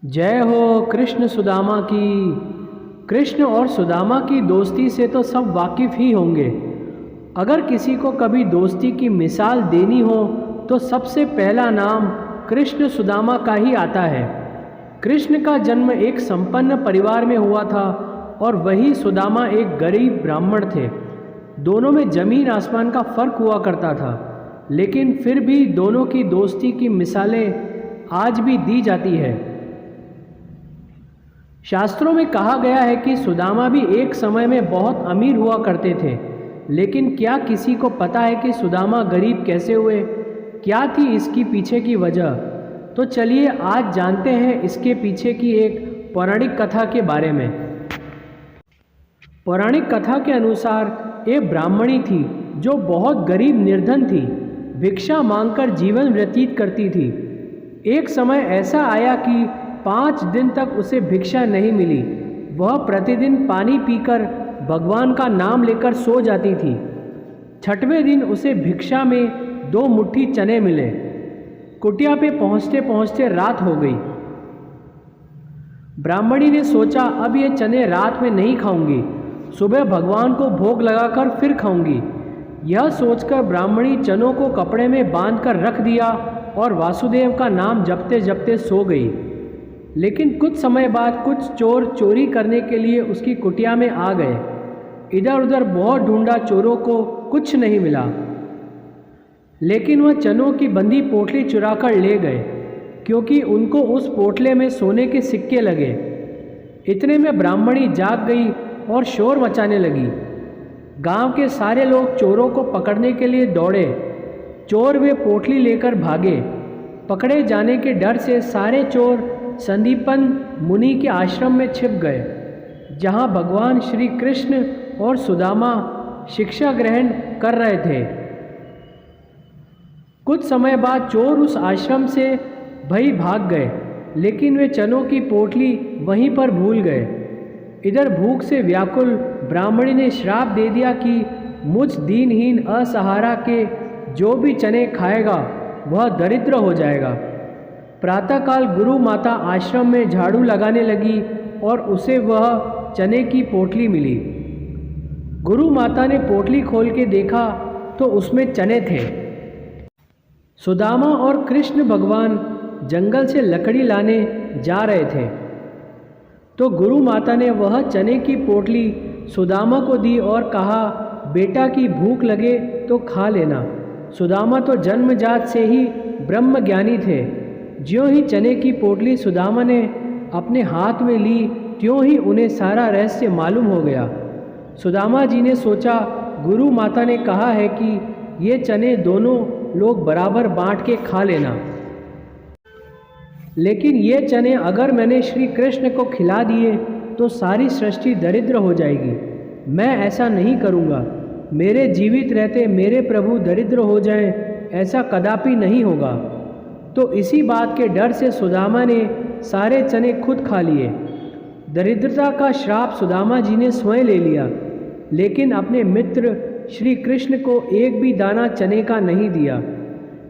जय हो कृष्ण सुदामा की। कृष्ण और सुदामा की दोस्ती से तो सब वाकिफ़ ही होंगे। अगर किसी को कभी दोस्ती की मिसाल देनी हो तो सबसे पहला नाम कृष्ण सुदामा का ही आता है। कृष्ण का जन्म एक संपन्न परिवार में हुआ था और वही सुदामा एक गरीब ब्राह्मण थे। दोनों में ज़मीन आसमान का फ़र्क हुआ करता था, लेकिन फिर भी दोनों की दोस्ती की मिसालें आज भी दी जाती है। शास्त्रों में कहा गया है कि सुदामा भी एक समय में बहुत अमीर हुआ करते थे, लेकिन क्या किसी को पता है कि सुदामा गरीब कैसे हुए? क्या थी इसकी पीछे की वजह? तो चलिए आज जानते हैं इसके पीछे की एक पौराणिक कथा के बारे में। पौराणिक कथा के अनुसार एक ब्राह्मणी थी जो बहुत गरीब निर्धन थी, भिक्षा मांगकर जीवन व्यतीत करती थी। एक समय ऐसा आया कि 5 दिन तक उसे भिक्षा नहीं मिली। वह प्रतिदिन पानी पीकर भगवान का नाम लेकर सो जाती थी। 6वें दिन उसे भिक्षा में 2 मुट्ठी चने मिले। कुटिया पे पहुँचते पहुँचते रात हो गई। ब्राह्मणी ने सोचा अब ये चने रात में नहीं खाऊंगी, सुबह भगवान को भोग लगाकर फिर खाऊंगी। यह सोचकर ब्राह्मणी चनों को कपड़े में बांधकर रख दिया और वासुदेव का नाम जपते जपते सो गई। लेकिन कुछ समय बाद कुछ चोर चोरी करने के लिए उसकी कुटिया में आ गए। इधर उधर बहुत ढूंढा, चोरों को कुछ नहीं मिला, लेकिन वह चनों की बंधी पोटली चुराकर ले गए, क्योंकि उनको उस पोटले में सोने के सिक्के लगे। इतने में ब्राह्मणी जाग गई और शोर मचाने लगी। गांव के सारे लोग चोरों को पकड़ने के लिए दौड़े। चोर वे पोटली लेकर भागे। पकड़े जाने के डर से सारे चोर संदीपन मुनि के आश्रम में छिप गए, जहां भगवान श्री कृष्ण और सुदामा शिक्षा ग्रहण कर रहे थे। कुछ समय बाद चोर उस आश्रम से भई भाग गए, लेकिन वे चनों की पोटली वहीं पर भूल गए। इधर भूख से व्याकुल ब्राह्मणी ने श्राप दे दिया कि मुझ दीनहीन असहारा के जो भी चने खाएगा वह दरिद्र हो जाएगा। प्रातःकाल गुरु माता आश्रम में झाड़ू लगाने लगी और उसे वह चने की पोटली मिली। गुरु माता ने पोटली खोल के देखा तो उसमें चने थे। सुदामा और कृष्ण भगवान जंगल से लकड़ी लाने जा रहे थे, तो गुरु माता ने वह चने की पोटली सुदामा को दी और कहा, बेटा की भूख लगे तो खा लेना। सुदामा तो जन्मजात से ही ब्रह्म ज्ञानी थे। ज्यों ही चने की पोटली सुदामा ने अपने हाथ में ली, त्यों ही उन्हें सारा रहस्य मालूम हो गया। सुदामा जी ने सोचा, गुरु माता ने कहा है कि ये चने दोनों लोग बराबर बांट के खा लेना, लेकिन ये चने अगर मैंने श्री कृष्ण को खिला दिए तो सारी सृष्टि दरिद्र हो जाएगी। मैं ऐसा नहीं करूँगा। मेरे जीवित रहते मेरे प्रभु दरिद्र हो जाएं, ऐसा कदापि नहीं होगा। तो इसी बात के डर से सुदामा ने सारे चने खुद खा लिए। दरिद्रता का श्राप सुदामा जी ने स्वयं ले लिया, लेकिन अपने मित्र श्री कृष्ण को एक भी दाना चने का नहीं दिया।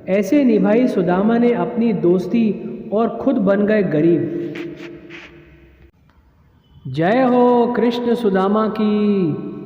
ऐसे निभाई सुदामा ने अपनी दोस्ती और खुद बन गए गरीब। जय हो कृष्ण सुदामा की।